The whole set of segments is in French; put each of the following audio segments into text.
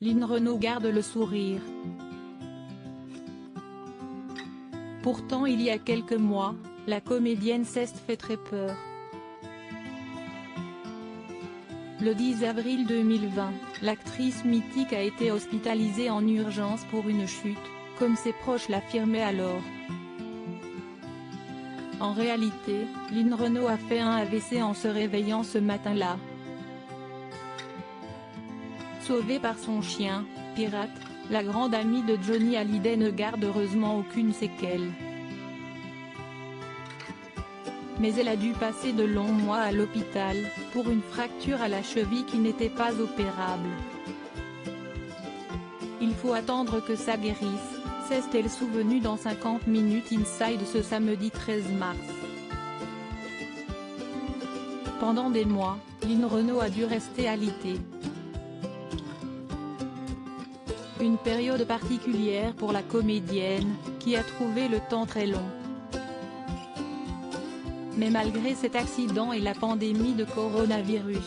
Lynn Renaud garde le sourire. Pourtant il y a quelques mois, la comédienne s'est fait très peur. Le 10 avril 2020, l'actrice mythique a été hospitalisée en urgence pour une chute, comme ses proches l'affirmaient alors. En réalité, Lynn Renaud a fait un AVC en se réveillant ce matin-là. Sauvée par son chien, Pirate, la grande amie de Johnny Hallyday ne garde heureusement aucune séquelle. Mais elle a dû passer de longs mois à l'hôpital, pour une fracture à la cheville qui n'était pas opérable. Il faut attendre que ça guérisse, s'est-elle souvenue dans 50 minutes Inside ce samedi 13 mars. Pendant des mois, Lynn Renaud a dû rester alitée. Une période particulière pour la comédienne, qui a trouvé le temps très long. Mais malgré cet accident et la pandémie de coronavirus,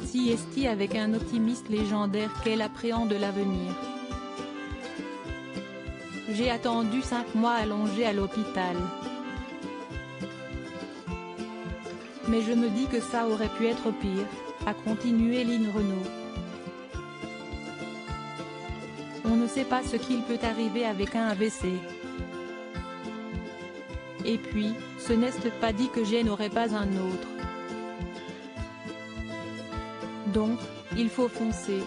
s'y avec un optimiste légendaire qu'elle appréhende l'avenir. J'ai attendu 5 mois allongé à l'hôpital. Mais je me dis que ça aurait pu être pire, a continué Lynn Renaud. On ne sait pas ce qu'il peut arriver avec un AVC. Et puis, ce n'est pas dit que je n'aurai pas un autre. Donc, il faut foncer.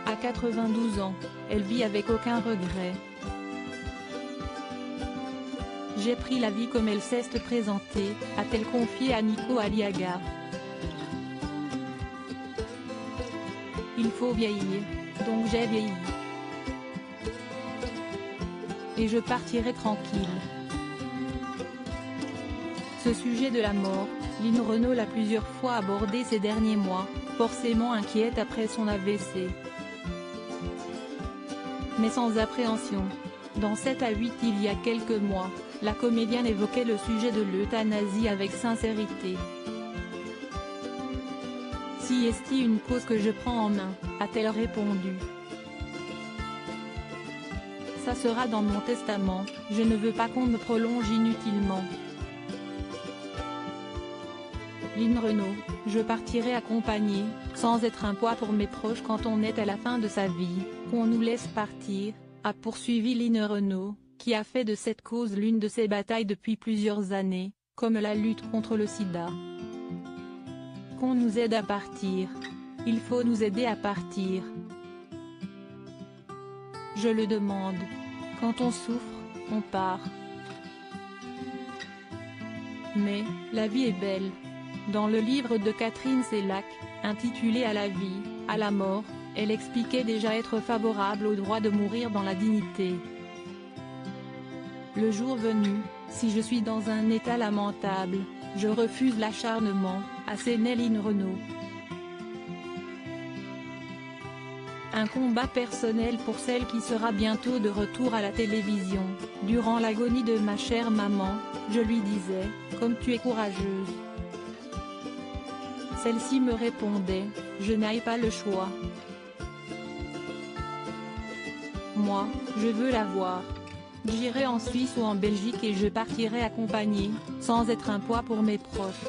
À 92 ans, elle vit avec aucun regret. J'ai pris la vie comme elle s'est présentée, a-t-elle confié à Nico Aliaga. Il faut vieillir, donc j'ai vieilli. Et je partirai tranquille. Ce sujet de la mort, Lynn Renaud l'a plusieurs fois abordé ces derniers mois, forcément inquiète après son AVC. Mais sans appréhension. Dans 7 à 8 il y a quelques mois, la comédienne évoquait le sujet de l'euthanasie avec sincérité. Si est-ce une cause que je prends en main, a-t-elle répondu. Ça sera dans mon testament, je ne veux pas qu'on me prolonge inutilement. Lynn Renaud, je partirai accompagnée, sans être un poids pour mes proches quand on est à la fin de sa vie, qu'on nous laisse partir, a poursuivi Lynn Renaud, qui a fait de cette cause l'une de ses batailles depuis plusieurs années, comme la lutte contre le sida. Qu'on nous aide à partir. Il faut nous aider à partir. Je le demande. Quand on souffre, on part. Mais, la vie est belle. Dans le livre de Catherine Sellac, intitulé À la vie, à la mort, elle expliquait déjà être favorable au droit de mourir dans la dignité. Le jour venu, si je suis dans un état lamentable, je refuse l'acharnement, assénait Lynn Renaud. Un combat personnel pour celle qui sera bientôt de retour à la télévision. Durant l'agonie de ma chère maman, je lui disais, comme tu es courageuse. Celle-ci me répondait, je n'ai pas le choix. Moi, je veux la voir. J'irai en Suisse ou en Belgique et je partirai accompagnée, sans être un poids pour mes proches.